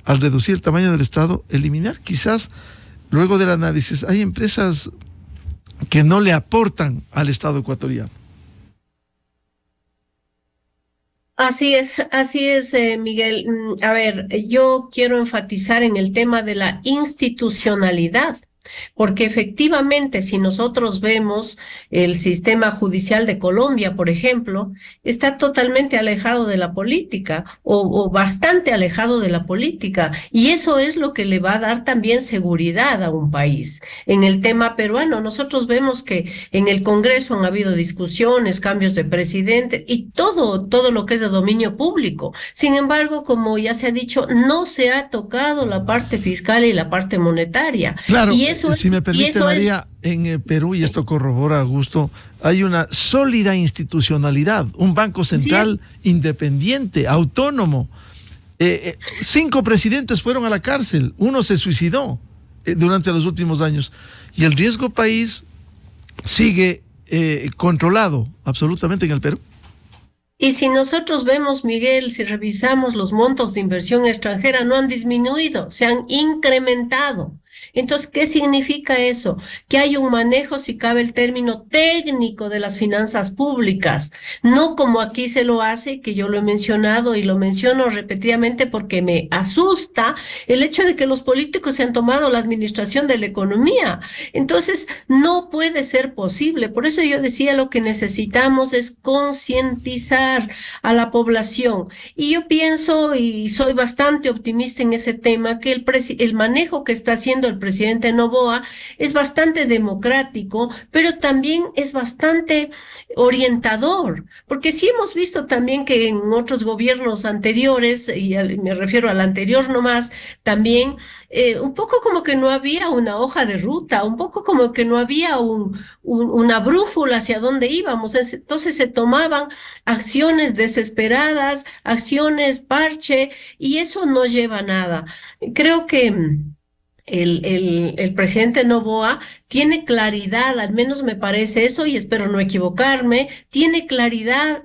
al reducir el tamaño del Estado, eliminar quizás, luego del análisis, hay empresas que no le aportan al Estado ecuatoriano. Así es, Miguel. A ver, yo quiero enfatizar en el tema de la institucionalidad. Porque efectivamente, si nosotros vemos el sistema judicial de Colombia, por ejemplo, está totalmente alejado de la política o bastante alejado de la política, y eso es lo que le va a dar también seguridad a un país. En el tema peruano, nosotros vemos que en el Congreso han habido discusiones, cambios de presidente y todo lo que es de dominio público. Sin embargo, como ya se ha dicho, no se ha tocado la parte fiscal y la parte monetaria. Claro. Y eso si me permite, María, en Perú, y esto corrobora Augusto, hay una sólida institucionalidad, un banco central independiente, autónomo. 5 presidentes fueron a la cárcel, 1 se suicidó durante los últimos años, y el riesgo país sigue controlado absolutamente en el Perú. Y si nosotros vemos, Miguel, si revisamos los montos de inversión extranjera, no han disminuido, se han incrementado. Entonces, ¿qué significa eso? Que hay un manejo, si cabe el término, técnico de las finanzas públicas, no como aquí se lo hace, que yo lo he mencionado y lo menciono repetidamente porque me asusta el hecho de que los políticos se han tomado la administración de la economía. Entonces, no puede ser posible. Por eso yo decía, lo que necesitamos es concientizar a la población. Y yo pienso, y soy bastante optimista en ese tema, que el manejo que está haciendo el presidente Noboa es bastante democrático, pero también es bastante orientador, porque sí hemos visto también que en otros gobiernos anteriores, y me refiero al anterior nomás, también un poco como que no había una hoja de ruta, un poco como que no había una brújula hacia dónde íbamos. Entonces se tomaban acciones desesperadas, acciones parche, y eso no lleva a nada. Creo que el presidente Noboa tiene claridad, al menos me parece eso, y espero no equivocarme, tiene claridad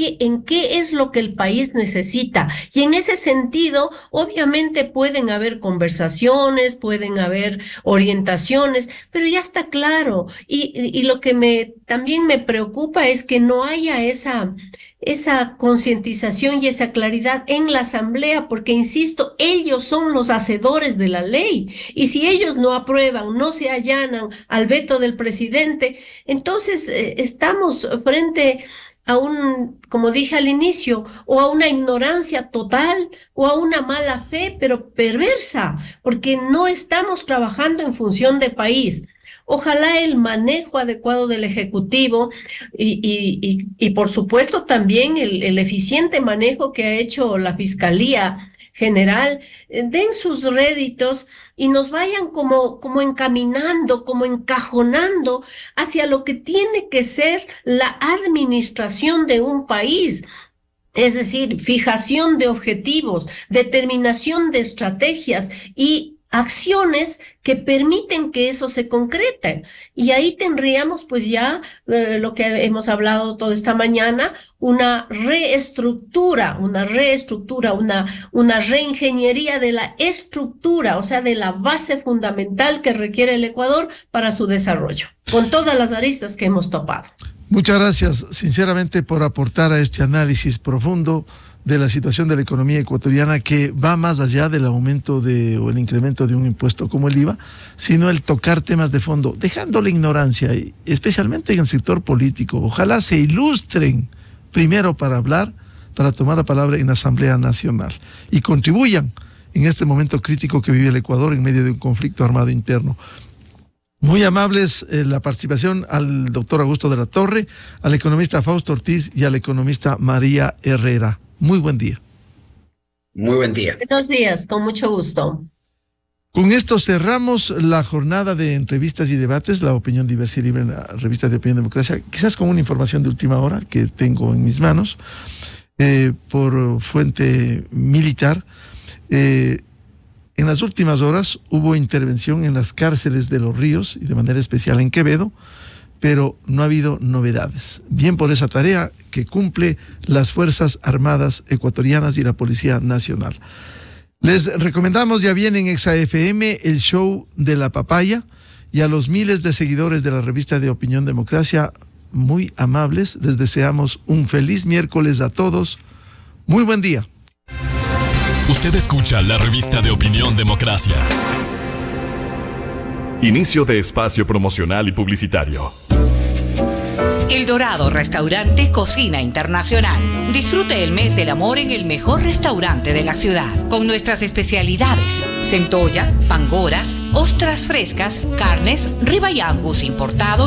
en qué es lo que el país necesita. Y en ese sentido, obviamente pueden haber conversaciones, pueden haber orientaciones, pero ya está claro. Y lo que también me preocupa es que no haya esa concientización y esa claridad en la Asamblea, porque, insisto, ellos son los hacedores de la ley, y si ellos no aprueban, no se allanan al veto del presidente, entonces estamos frente a como dije al inicio, o a una ignorancia total, o a una mala fe, pero perversa, porque no estamos trabajando en función de país. Ojalá el manejo adecuado del Ejecutivo y por supuesto también el eficiente manejo que ha hecho la Fiscalía General den sus réditos y nos vayan como encaminando, como encajonando hacia lo que tiene que ser la administración de un país. Es decir, fijación de objetivos, determinación de estrategias y acciones que permiten que eso se concrete. Y ahí tendríamos pues ya lo que hemos hablado toda esta mañana, una reestructura, una reingeniería de la estructura, o sea, de la base fundamental que requiere el Ecuador para su desarrollo, con todas las aristas que hemos topado. Muchas gracias, sinceramente, por aportar a este análisis profundo de la situación de la economía ecuatoriana, que va más allá del aumento o el incremento de un impuesto como el IVA, sino el tocar temas de fondo, dejando la ignorancia, especialmente en el sector político. Ojalá se ilustren primero para tomar la palabra en la Asamblea Nacional y contribuyan en este momento crítico que vive el Ecuador en medio de un conflicto armado interno. Muy amables la participación al doctor Augusto de la Torre, al economista Fausto Ortiz y al economista María Herrera. Muy buen día. Muy buen día. Buenos días, con mucho gusto. Con esto cerramos la jornada de entrevistas y debates, la opinión diversa y libre en la revista de Opinión Democracia, quizás con una información de última hora que tengo en mis manos, por fuente militar. En las últimas horas hubo intervención en las cárceles de Los Ríos y de manera especial en Quevedo, pero no ha habido novedades. Bien por esa tarea que cumple las Fuerzas Armadas ecuatorianas y la Policía Nacional. Les recomendamos, ya viene en Exa FM, el show de la papaya, y a los miles de seguidores de la revista de Opinión Democracia, muy amables, les deseamos un feliz miércoles a todos. Muy buen día. Usted escucha la revista de Opinión Democracia. Inicio de espacio promocional y publicitario. El Dorado Restaurante Cocina Internacional. Disfrute el mes del amor en el mejor restaurante de la ciudad, con nuestras especialidades: centolla, pangoras, ostras frescas, carnes, ribeye angus importado y